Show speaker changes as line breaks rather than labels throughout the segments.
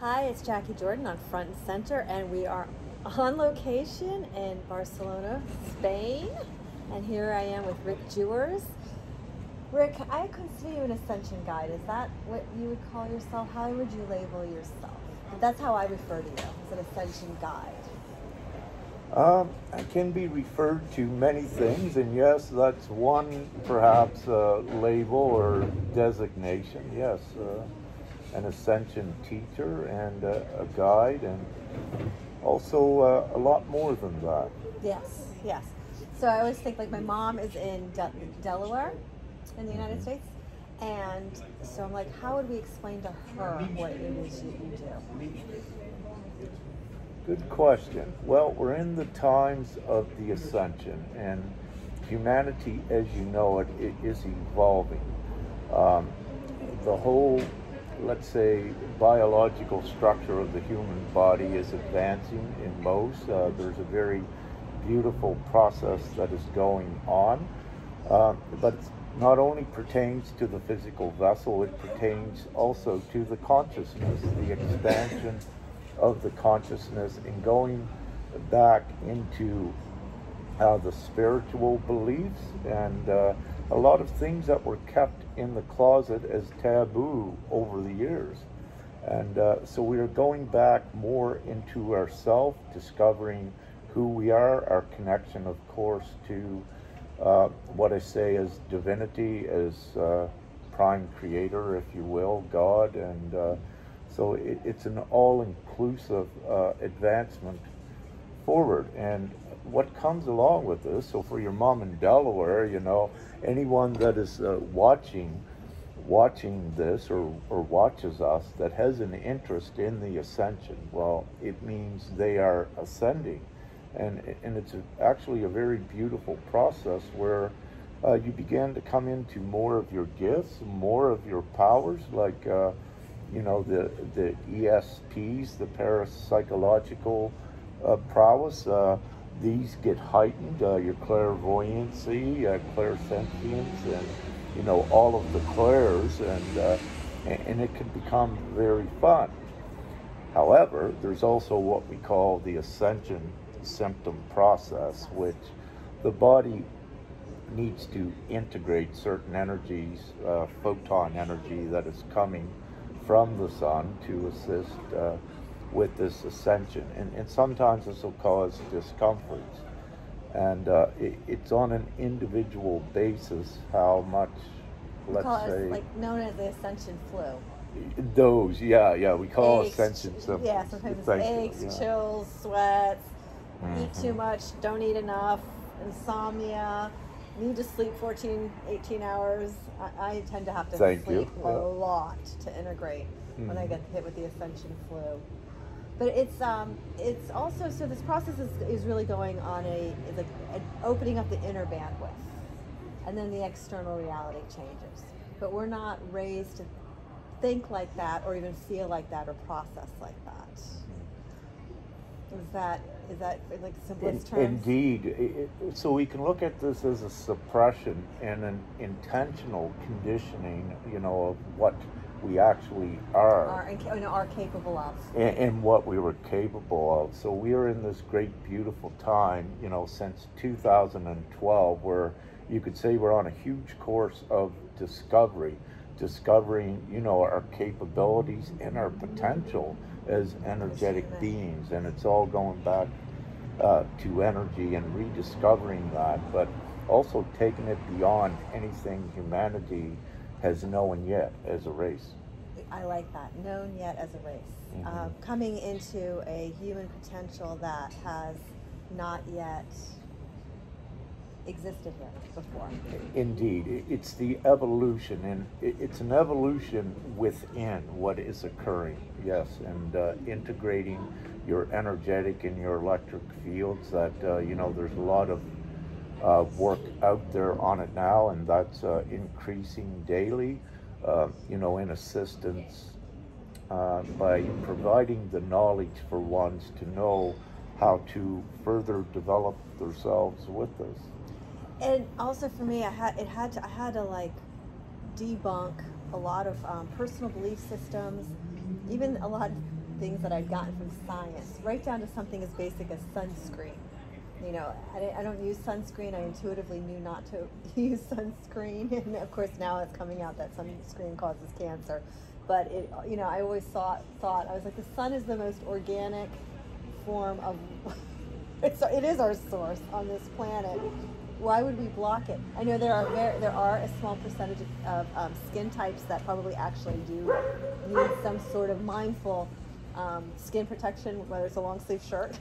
Hi, it's Jacquie Jordan on Front and Center, and we are on location in Barcelona, Spain. And here I am with Rick Jewers. Rick, I consider you an Ascension guide. Is that what you would call yourself? How would you label yourself? That's how I refer to you, as an Ascension guide.
I can be referred to many things, and yes, that's one perhaps label or designation. Yes, an Ascension teacher and a guide, and also a lot more than that.
Yes, yes. So I always think, like, my mom is in Delaware in the United States, and so I'm like, how would we explain to her what it is you do?
Good question. Well, we're in the times of the Ascension, and humanity, as you know it, is evolving. The whole, let's say, biological structure of the human body is advancing in most. There's a very beautiful process that is going on, but it not only pertains to the physical vessel, it pertains also to the consciousness, the expansion of the consciousness, and going back into the spiritual beliefs and a lot of things that were kept in the closet as taboo over the years. And so we are going back more into ourselves, discovering who we are, our connection, of course, to what I say is divinity, as prime creator, if you will, God, and so it's an all-inclusive advancement forward. And what comes along with this, so for your mom in Delaware, you know, anyone that is watching this or watches us that has an interest in the Ascension, well, it means they are ascending. And it's actually a very beautiful process where you begin to come into more of your gifts, more of your powers, like you know, the ESPs, the parapsychological prowess, these get heightened, your clairvoyancy, clairsentience, and, you know, all of the clairs, and it can become very fun. However, there's also what we call the Ascension symptom process, which the body needs to integrate certain energies, photon energy that is coming from the sun to assist with this ascension. And sometimes this will cause discomforts. And it's on an individual basis how much, let's say...
like known as the Ascension flu.
Those, yeah, we call Ascension symptoms.
Yeah, sometimes it's aches, chills, sweats, eat too much, don't eat enough, insomnia, need to sleep 14, 18 hours. I tend to have to sleep a lot to integrate when I get hit with the Ascension flu. But it's also, so this process is really going on is opening up the inner bandwidth, and then the external reality changes. But we're not raised to think like that, or even feel like that, or process like that. Is that like simplest terms?
Indeed. So we can look at this as a suppression and an intentional conditioning, you know, of what we actually are
capable of,
and what we were capable of. So we are in this great, beautiful time, you know, since 2012, where you could say we're on a huge course of discovering, you know, our capabilities and our potential as energetic beings. And it's all going back to energy and rediscovering that, but also taking it beyond anything humanity has known yet as a race.
I like that, known yet as a race. Coming into a human potential that has not yet existed here before.
Indeed, it's the evolution, and it's an evolution within what is occurring, yes, and integrating your energetic and your electric fields that, you know, there's a lot of work out there on it now, and that's increasing daily, you know, in assistance by providing the knowledge for ones to know how to further develop themselves with this.
And also for me, I had to like debunk a lot of personal belief systems, even a lot of things that I'd gotten from science, right down to something as basic as sunscreen. You know, I don't use sunscreen. I intuitively knew not to use sunscreen, and of course now it's coming out that sunscreen causes cancer. But it, you know, I always thought I was like, the sun is the most organic form of. It is our source on this planet. Why would we block it? I know there are a small percentage of skin types that probably actually do need some sort of mindful skin protection, whether it's a long sleeve shirt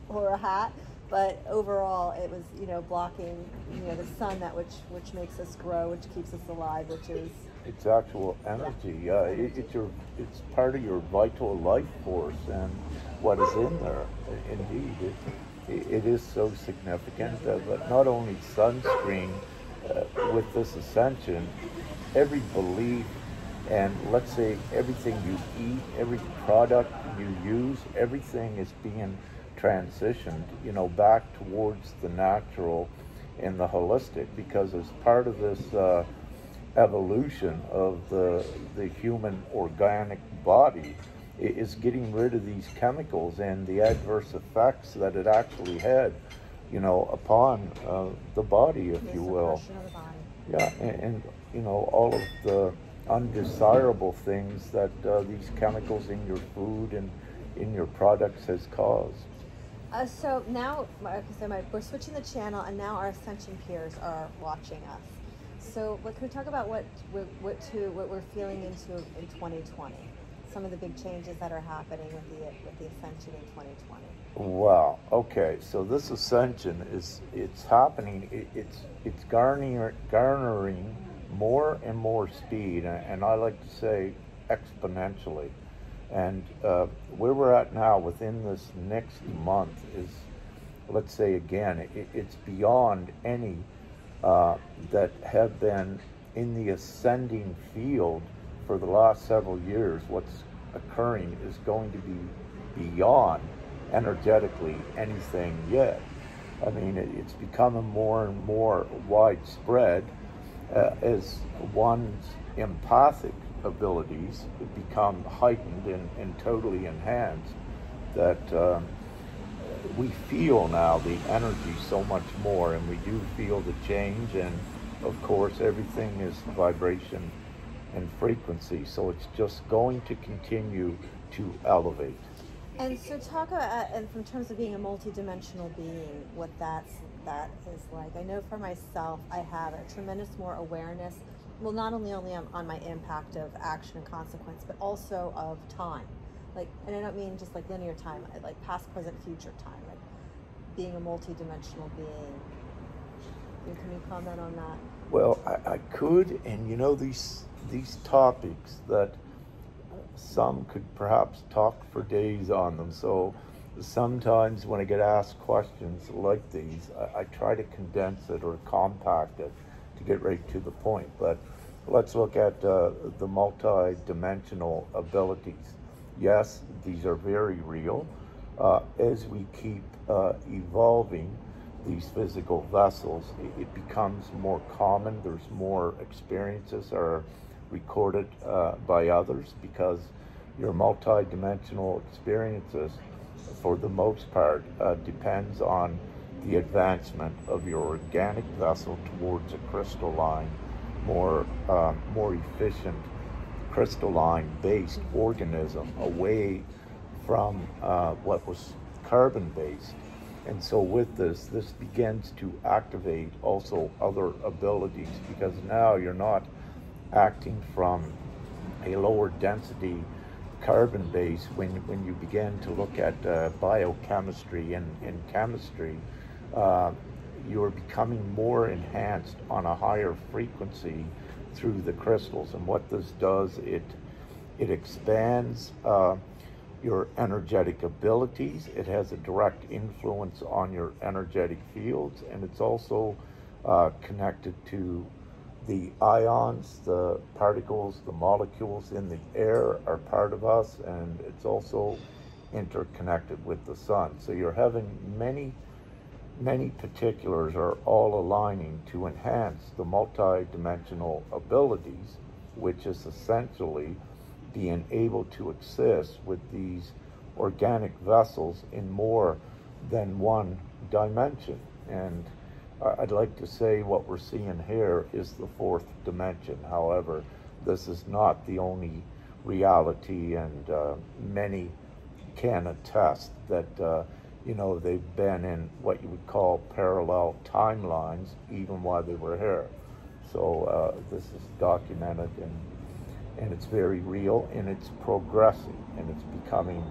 or a hat. But overall, it was, you know, blocking, you know, the sun, that which makes us grow, which keeps us alive, which is.
It's actual energy. It's part of your vital life force and what is in there. Indeed, it is so significant. But not only sunscreen with this Ascension, every belief and let's say everything you eat, every product you use, everything is being transitioned, you know, back towards the natural and the holistic, because as part of this evolution of the human organic body is getting rid of these chemicals and the adverse effects that it actually had, you know, upon the body, if you will. Yeah, and you know, all of the undesirable things that these chemicals in your food and in your products has caused.
So now, we're switching the channel, and now our Ascension peers are watching us. So, can we talk about what we're feeling into in 2020? Some of the big changes that are happening with the Ascension in 2020.
Wow. Okay. So this Ascension it's happening. It's garnering more and more speed, and I like to say exponentially. And where we're at now within this next month is, let's say again, it's beyond any that have been in the ascending field for the last several years. What's occurring is going to be beyond energetically anything yet. I mean, it's becoming more and more widespread as one's empathic abilities become heightened and totally enhanced, that we feel now the energy so much more, and we do feel the change, and of course everything is vibration and frequency, so it's just going to continue to elevate.
And so talk about, and from terms of being a multidimensional being, what that is like. I know for myself, I have a tremendous more awareness, well, not only on my impact of action and consequence, but also of time. Like, and I don't mean just like linear time, like past, present, future time, like being a multidimensional being. Can you comment on that?
Well, I could, and you know, these topics that some could perhaps talk for days on them. So sometimes when I get asked questions like these, I try to condense it or compact it to get right to the point. But let's look at the multi-dimensional abilities. Yes, these are very real. As we keep evolving these physical vessels, it becomes more common. There's more experiences are recorded by others, because your multi-dimensional experiences, for the most part, depends on the advancement of your organic vessel towards a crystalline, more efficient crystalline-based organism, away from what was carbon-based. And so with this begins to activate also other abilities, because now you're not acting from a lower density carbon base. When you begin to look at biochemistry and chemistry, you're becoming more enhanced on a higher frequency through the crystals. And what this does, it expands your energetic abilities. It has a direct influence on your energetic fields, and it's also connected to the ions, the particles, the molecules in the air are part of us, and it's also interconnected with the sun. So you're having many particulars are all aligning to enhance the multi-dimensional abilities, which is essentially being able to exist with these organic vessels in more than one dimension. And I'd like to say what we're seeing here is the fourth dimension. However, this is not the only reality, and many can attest that you know, they've been in what you would call parallel timelines even while they were here. So this is documented, and it's very real, and it's progressing, and it's becoming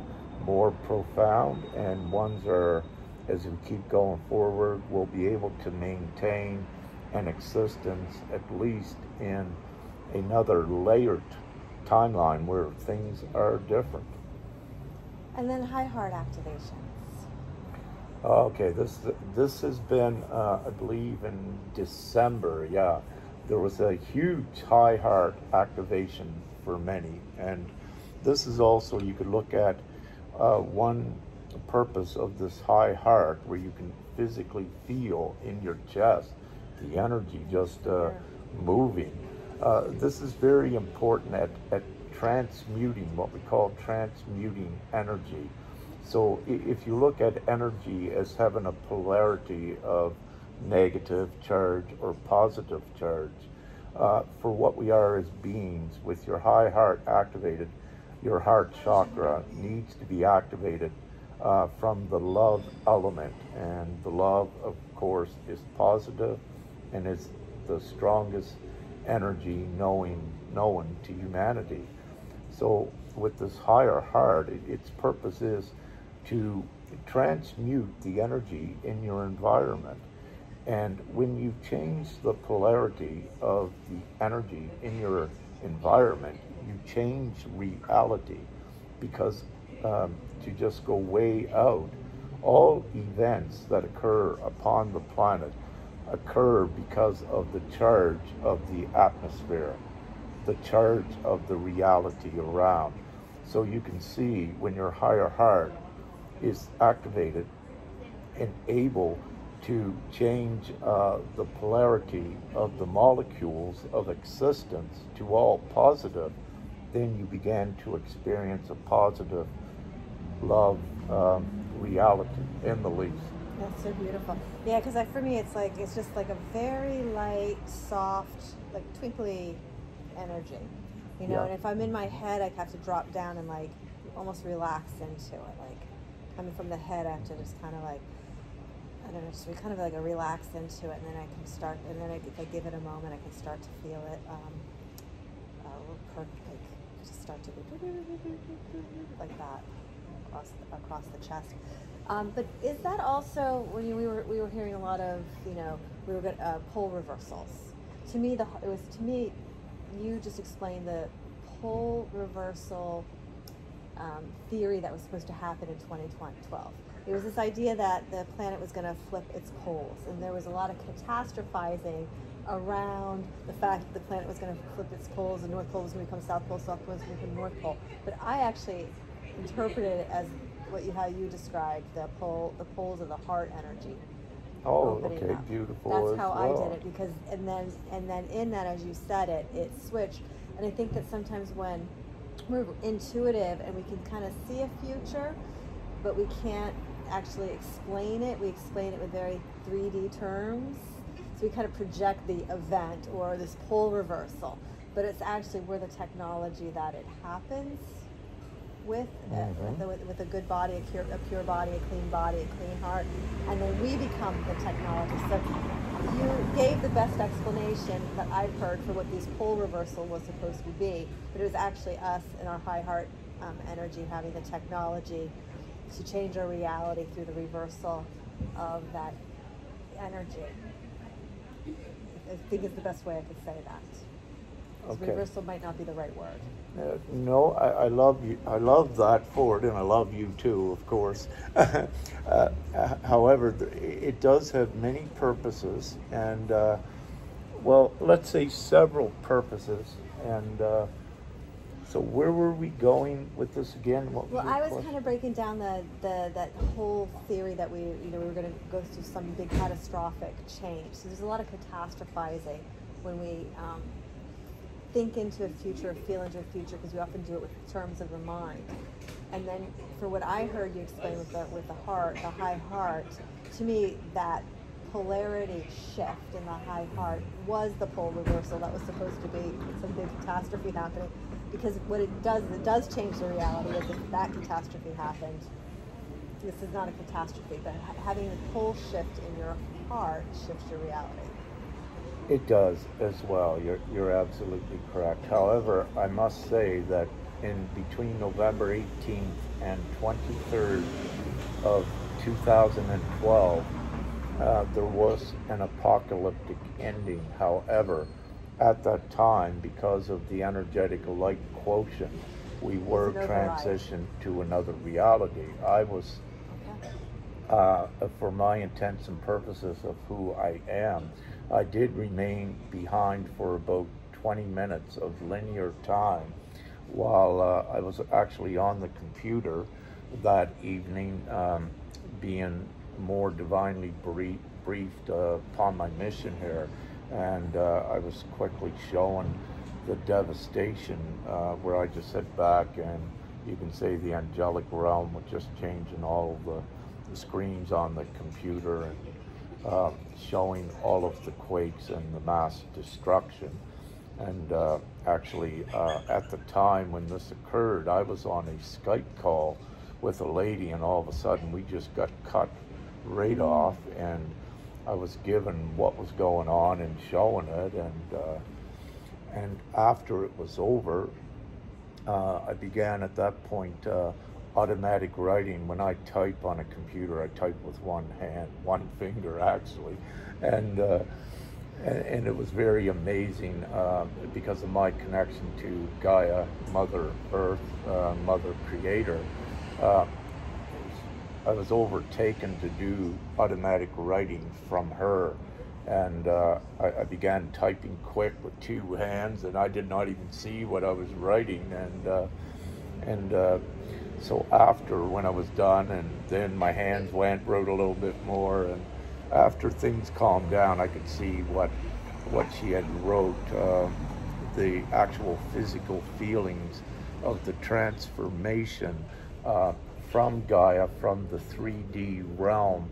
more profound, and ones are, as we keep going forward, we'll be able to maintain an existence at least in another layered timeline where things are different.
And then high heart activations.
Okay, this has been, I believe, in December. Yeah, there was a huge high heart activation for many, and this is also, you could look at one purpose of this high heart, where you can physically feel in your chest the energy just moving. This is very important at transmuting, what we call transmuting energy. So if you look at energy as having a polarity of negative charge or positive charge, for what we are as beings, with your high heart activated, your heart chakra needs to be activated from the love element. And the love, of course, is positive and is the strongest energy known to humanity. So with this higher heart, its purpose is to transmute the energy in your environment. And when you change the polarity of the energy in your environment, you change reality. Because to just go way out, all events that occur upon the planet occur because of the charge of the atmosphere, the charge of the reality around. So you can see when your higher heart is activated and able to change the polarity of the molecules of existence to all positive, then you begin to experience a positive love reality in the least.
That's so beautiful. Yeah, because for me, it's just like a very light, soft, like twinkly energy, you know.
Yeah.
And if I'm in my head, I have to drop down and like almost relax into it. Like coming from the head, I have to just kind of like, I don't know, just kind of like a relax into it, and then I can start. And then if I give it a moment, I can start to feel it. Like just start to go like that across the chest. But is that also when we were hearing a lot of, you know, we were getting pole reversals? To me, you just explained the pole reversal theory that was supposed to happen in 2012. It was this idea that the planet was going to flip its poles, and there was a lot of catastrophizing around the fact that the planet was going to flip its poles, the North Pole was going to become South Pole, South Pole was going to become North Pole. But I actually interpreted it as how you described the poles of the heart energy.
Oh, okay, up. Beautiful.
That's how I did it, because and then in that, as you said it switched. And I think that sometimes when we're intuitive and we can kind of see a future, but we can't actually explain it. We explain it with very 3D terms. So we kind of project the event or this pole reversal, but it's actually we're the technology that it happens with, with a good body, a pure body, a clean heart, and then we become the technology. So you gave the best explanation that I've heard for what this pole reversal was supposed to be, but it was actually us and our high heart energy having the technology to change our reality through the reversal of that energy. I think is the best way I could say that. Okay. Reversal might not be the right word.
No, I love you. I love that for it, and I love you too, of course. However, it does have many purposes, and well, let's say several purposes. And so, where were we going with this again?
Well, I was kind of breaking down that whole theory that we were going to go through some big catastrophic change. So there's a lot of catastrophizing when we think into a future, feel into a future, because we often do it with terms of the mind. And then for what I heard you explain with the heart, the high heart, to me that polarity shift in the high heart was the pole reversal that was supposed to be some big catastrophe happening. Because what it does change the reality of if that catastrophe happened. This is not a catastrophe, but having a pole shift in your heart shifts your reality.
It does as well. You're absolutely correct. However, I must say that in between November 18th and 23rd of 2012, there was an apocalyptic ending. However, at that time, because of the energetic light quotient, we were transitioned to another reality. I was, for my intents and purposes of who I am, I did remain behind for about 20 minutes of linear time while I was actually on the computer that evening, being more divinely briefed upon my mission here. And I was quickly showing the devastation where I just sat back and you can say the angelic realm was just changing all of the screens on the computer and showing all of the quakes and the mass destruction. And actually at the time when this occurred, I was on a Skype call with a lady, and all of a sudden we just got cut right off, and I was given what was going on and showing it, and after it was over, I began at that point automatic writing. When I type on a computer, I type with one hand, one finger actually, and it was very amazing because of my connection to Gaia, Mother Earth, Mother Creator. I was overtaken to do automatic writing from her, and I began typing quick with two hands, and I did not even see what I was writing, and so after, when I was done, and then my hands wrote a little bit more, and after things calmed down, I could see what she had wrote, the actual physical feelings of the transformation from Gaia, from the 3D realm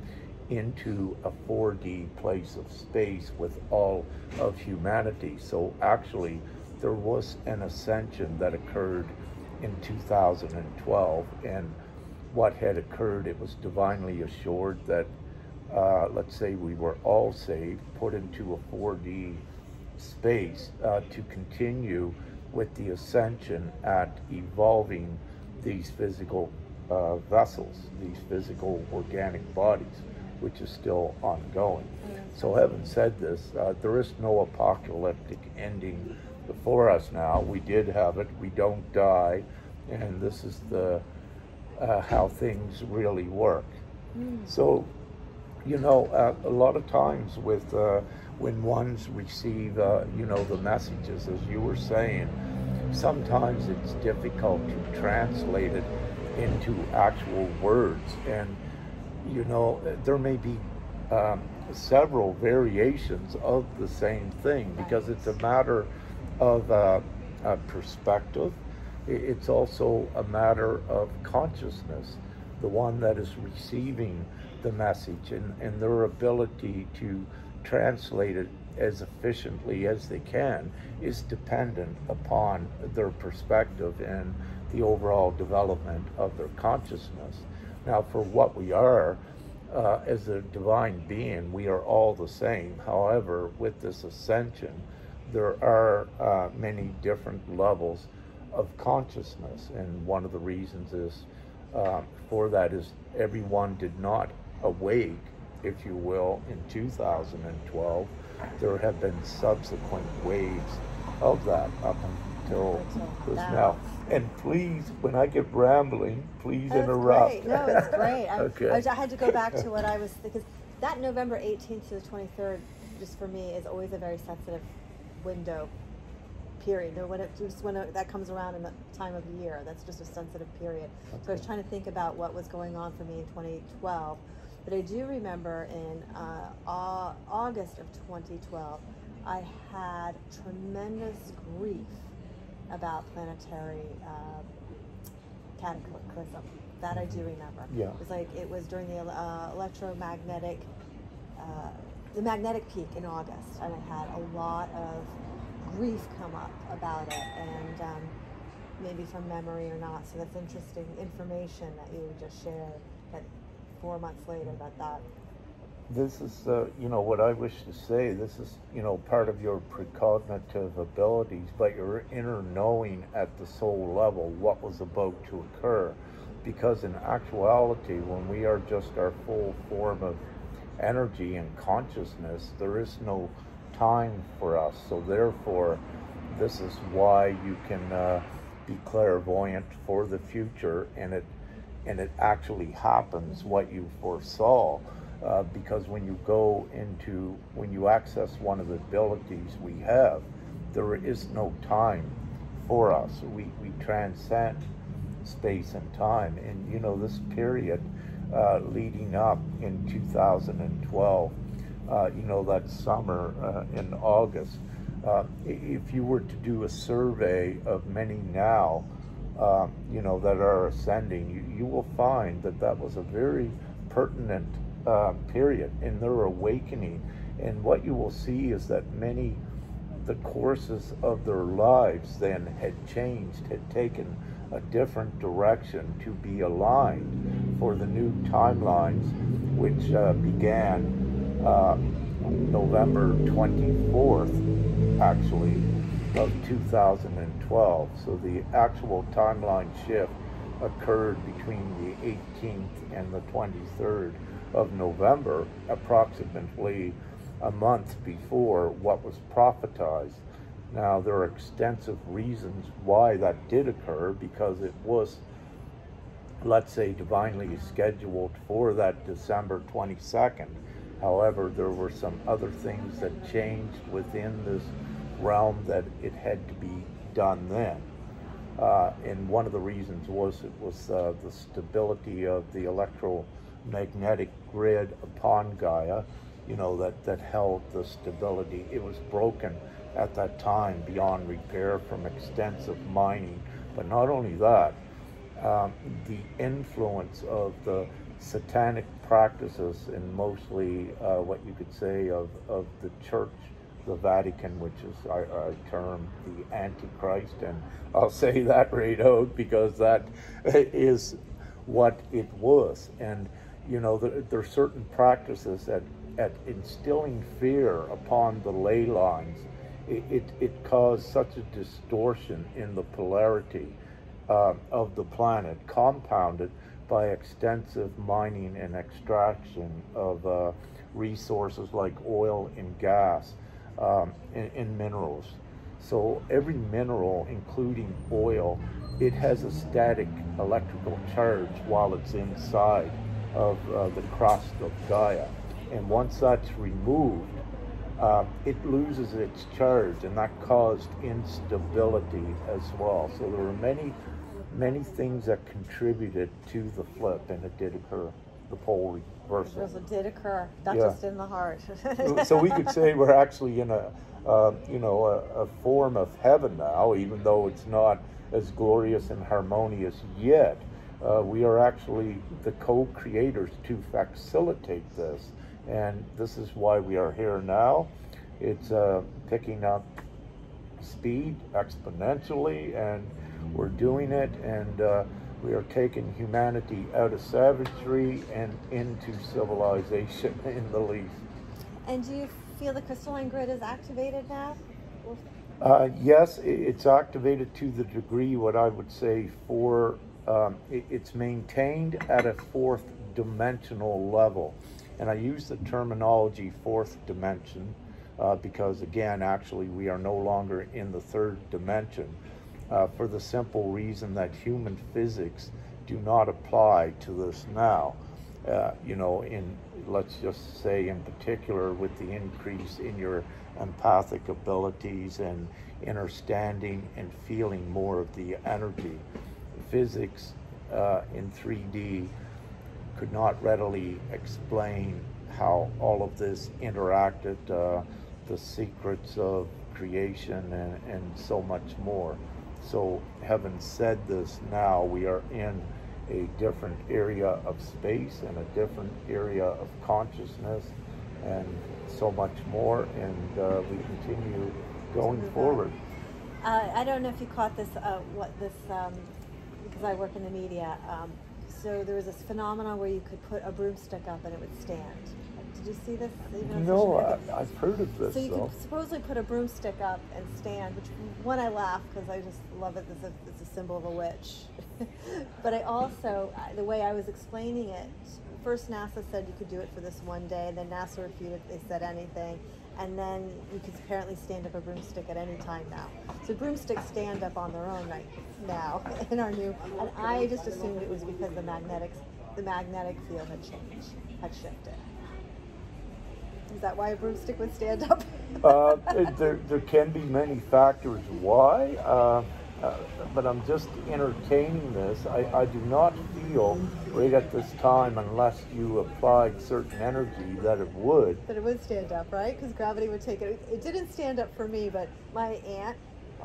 into a 4D place of space with all of humanity. So actually, there was an ascension that occurred in 2012, and what had occurred, it was divinely assured that, let's say we were all saved, put into a 4D space to continue with the ascension at evolving these physical vessels, these physical organic bodies, which is still ongoing. So having said this, there is no apocalyptic ending before us now. We did have it, we don't die, and this is the how things really work. So, you know, a lot of times with when ones receive, you know, the messages, as you were saying, sometimes it's difficult to translate it into actual words, and you know, there may be several variations of the same thing, because it's a matter of a perspective. It's also a matter of consciousness, the one that is receiving the message, and their ability to translate it as efficiently as they can is dependent upon their perspective and the overall development of their consciousness. Now, for what we are, as a divine being, we are all the same. However, with this ascension, there are many different levels of consciousness, and one of the reasons is for that is everyone did not awake, if you will, in 2012. There have been subsequent waves of that up until this now. And please, when I get rambling, please interrupt.
Great. No, it's great.
Okay.
I had to go back to what I was, because that November 18th to the 23rd, just for me, is always a very sensitive window, period. When that comes around in the time of the year, that's just a sensitive period. Okay. So I was trying to think about what was going on for me in 2012. But I do remember in August of 2012, I had tremendous grief about planetary cataclysm. That I do remember.
Yeah.
It was like, it was during the electromagnetic, the magnetic peak in August, and I had a lot of grief come up about it, and maybe from memory or not. So that's interesting information that you just shared, that 4 months later that
This is, what I wish to say. This is, part of your precognitive abilities, but your inner knowing at the soul level, what was about to occur. Because in actuality, when we are just our full form of energy and consciousness, there is no time for us. So therefore, this is why you can be clairvoyant for the future, and it actually happens what you foresaw. Because when you access one of the abilities we have, there is no time for us. We transcend space and time. And this period leading up in 2012, that summer in August, if you were to do a survey of many now, that are ascending, you will find that was a very pertinent period in their awakening. And what you will see is that the courses of their lives then had changed, had taken a different direction to be aligned for the new timelines, which began November 24th, actually, of 2012. So the actual timeline shift occurred between the 18th and the 23rd of November, approximately a month before what was prophetized. Now, there are extensive reasons why that did occur, because it was, let's say, divinely scheduled for that December 22nd. However, there were some other things that changed within this realm that it had to be done then. And one of the reasons was the stability of the electromagnetic grid upon Gaia, that held the stability. It was broken at that time beyond repair from extensive mining. But not only that, the influence of the satanic practices, and mostly what you could say of the Church, the Vatican, which is I term the Antichrist, and I'll say that right out because that is what it was. And there are certain practices at instilling fear upon the ley lines. It caused such a distortion in the polarity of the planet, compounded by extensive mining and extraction of resources like oil and gas, and minerals. So every mineral, including oil, it has a static electrical charge while it's inside of the crust of Gaia. And once that's removed, it loses its charge, and that caused instability as well. So there were many things that contributed to the flip, and it did occur, the pole reversal.
It did occur, not just in the heart.
So we could say we're actually in a form of heaven now, even though it's not as glorious and harmonious yet. We are actually the co-creators to facilitate this. And this is why we are here now. It's picking up speed exponentially, and we're doing it, and we are taking humanity out of savagery and into civilization in the least.
And do you feel the crystalline grid is activated now?
Yes, it's activated to the degree, what I would say, it's maintained at a fourth dimensional level. And I use the terminology fourth dimension because, again, actually we are no longer in the third dimension for the simple reason that human physics do not apply to this now. Let's just say in particular with the increase in your empathic abilities and understanding and feeling more of the energy. Physics in 3D could not readily explain how all of this interacted. the secrets of creation and so much more. So having said this, now we are in a different area of space and a different area of consciousness and so much more, and we continue going forward.
I don't know if you caught this, because I work in the media, so there was this phenomenon where you could put a broomstick up and it would stand. Did you see this?
No, I've heard of this.
So you could supposedly put a broomstick up and stand, which one I laugh because I just love it as it's a symbol of a witch. But I also, the way I was explaining it, first NASA said you could do it for this one day, then NASA refuted, they said anything, and then you could apparently stand up a broomstick at any time now. So broomsticks stand up on their own right now in our new, and I just assumed it was because the magnetic field had changed, had shifted. Is that why a broomstick would stand up?
There can be many factors why, but I'm just entertaining this. I do not feel right at this time, unless you applied certain energy, that it would.
That it would stand up, right? Because gravity would take it. It didn't stand up for me, but my aunt,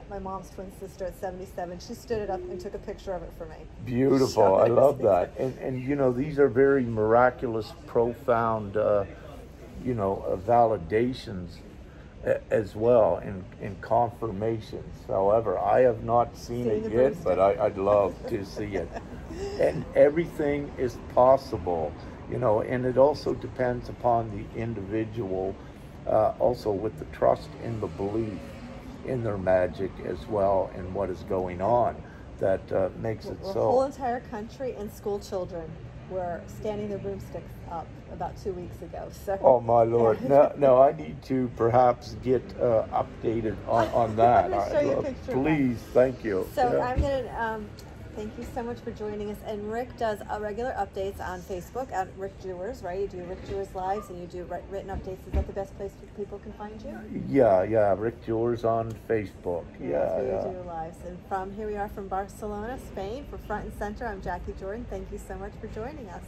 my mom's twin sister at 77, she stood it up and took a picture of it for me.
Beautiful. I love that. And you know, these are very miraculous, profound validations as well, and confirmations. However, I have not seen it yet, but I'd love to see it. And everything is possible, and it also depends upon the individual, also with the trust in the belief in their magic as well, and what is going on that makes it so.
The whole entire country and school children were standing their broomsticks up about 2 weeks ago. So.
Oh my Lord! No, I need to perhaps get updated on that.
I'm show you a picture.
Please, thank you.
So I'm gonna thank you so much for joining us. And Rick does regular updates on Facebook at Rick Jewers, right? You do Rick Jewers lives and you do written updates. Is that the best place people can find you?
Yeah, Rick Jewers on Facebook.
Yeah. You do lives. And here we are from Barcelona, Spain. For Front and Center, I'm Jacquie Jordan. Thank you so much for joining us.